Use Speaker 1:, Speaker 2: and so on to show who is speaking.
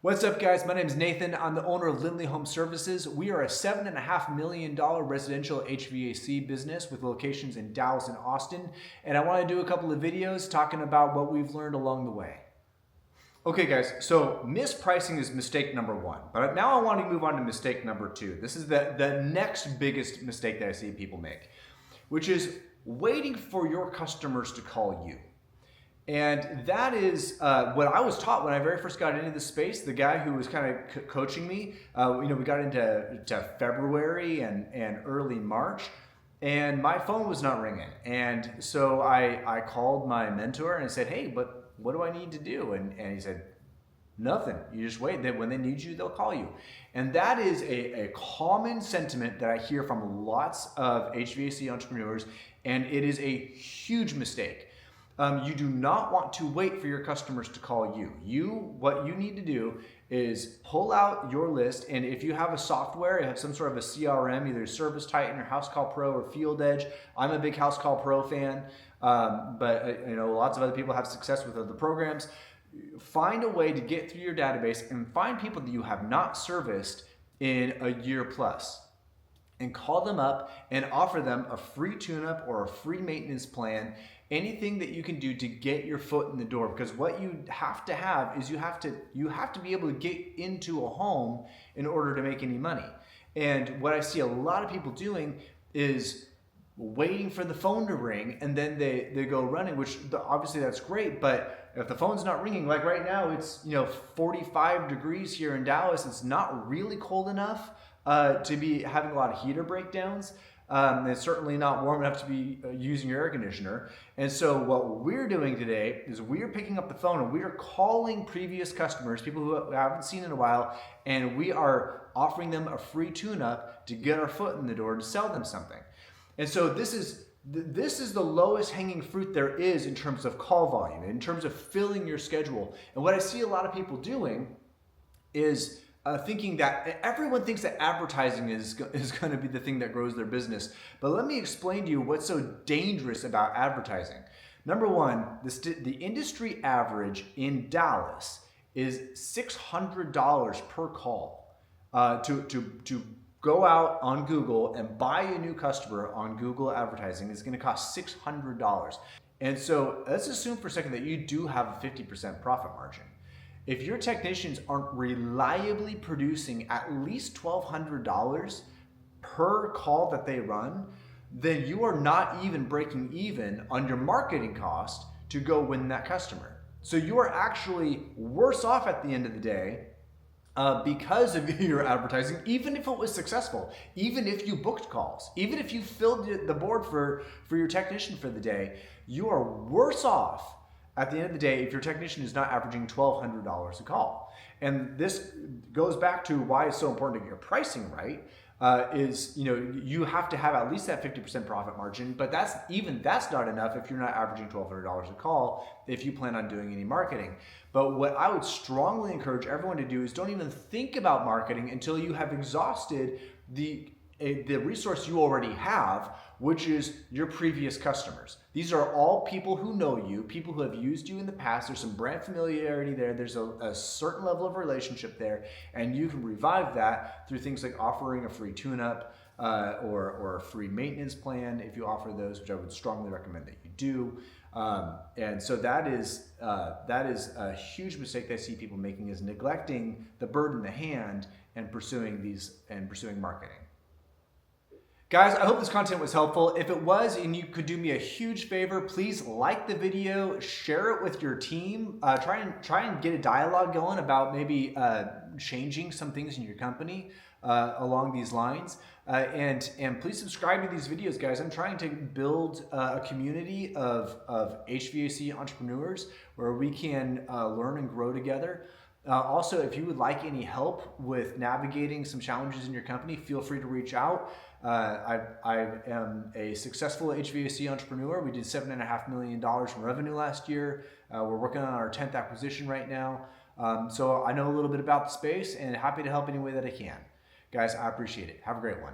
Speaker 1: What's up, guys? My name is Nathan. I'm the owner of Lindley Home Services. We are a $7.5 million residential HVAC business with locations in Dallas and Austin. And I want to do a couple of videos talking about what we've learned along the way. Okay, guys, so mispricing is mistake number one. But now I want to move on to mistake number two. This is the next biggest mistake that I see people make, which is waiting for your customers to call you. And that is what I was taught when I very first got into the space. The guy who was kind of coaching me, we got into February and early March, and my phone was not ringing. And so I called my mentor and I said, hey, but what do I need to do? And he said, nothing. You just wait. Then when they need you, they'll call you. And that is a common sentiment that I hear from lots of HVAC entrepreneurs, and it is a huge mistake. You do not want to wait for your customers to call you. What you need to do is pull out your list, and if you have a software, you have some sort of a CRM, either Service Titan or House Call Pro or Field Edge. I'm a big House Call Pro fan, but lots of other people have success with other programs. Find a way to get through your database and find people that you have not serviced in a year plus, and call them up and offer them a free tune-up or a free maintenance plan. Anything that you can do to get your foot in the door, because what you have to have is you have to be able to get into a home in order to make any money. And what I see a lot of people doing is waiting for the phone to ring, and then they go running, which obviously that's great, but if the phone's not ringing, like right now it's 45 degrees here in Dallas, it's not really cold enough to be having a lot of heater breakdowns. It's certainly not warm enough to be using your air conditioner. And so what we're doing today is we're picking up the phone and we are calling previous customers, people who I haven't seen in a while, and we are offering them a free tune-up to get our foot in the door to sell them something. And so this is the lowest hanging fruit there is in terms of call volume, in terms of filling your schedule. And what I see a lot of people doing is thinking that everyone thinks that advertising is going to be the thing that grows their business. But let me explain to you what's so dangerous about advertising. Number one, the industry average in Dallas is $600 per call to go out on Google and buy a new customer on Google advertising is going to cost $600. And so let's assume for a second that you do have a 50% profit margin. If your technicians aren't reliably producing at least $1,200 per call that they run, then you are not even breaking even on your marketing cost to go win that customer. So you are actually worse off at the end of the day because of your advertising, even if it was successful, even if you booked calls, even if you filled the board for your technician for the day, you are worse off at the end of the day if your technician is not averaging $1,200 a call. And this goes back to why it's so important to get your pricing right. You have to have at least that 50% profit margin, but that's not enough if you're not averaging $1,200 a call if you plan on doing any marketing. But what I would strongly encourage everyone to do is don't even think about marketing until you have exhausted the resource you already have, which is your previous customers. These are all people who know you, people who have used you in the past. There's some brand familiarity there. There's a certain level of relationship there, and you can revive that through things like offering a free tune-up or a free maintenance plan if you offer those, which I would strongly recommend that you do. And so that is a huge mistake that I see people making, is neglecting the bird in the hand and pursuing marketing. Guys, I hope this content was helpful. If it was and you could do me a huge favor, please like the video, share it with your team, try and get a dialogue going about maybe changing some things in your company along these lines. And please subscribe to these videos, guys. I'm trying to build a community of HVAC entrepreneurs where we can learn and grow together. Also, if you would like any help with navigating some challenges in your company, feel free to reach out. I am a successful HVAC entrepreneur. We did $7.5 million in revenue last year. We're working on our 10th acquisition right now. So I know a little bit about the space and happy to help any way that I can. Guys, I appreciate it. Have a great one.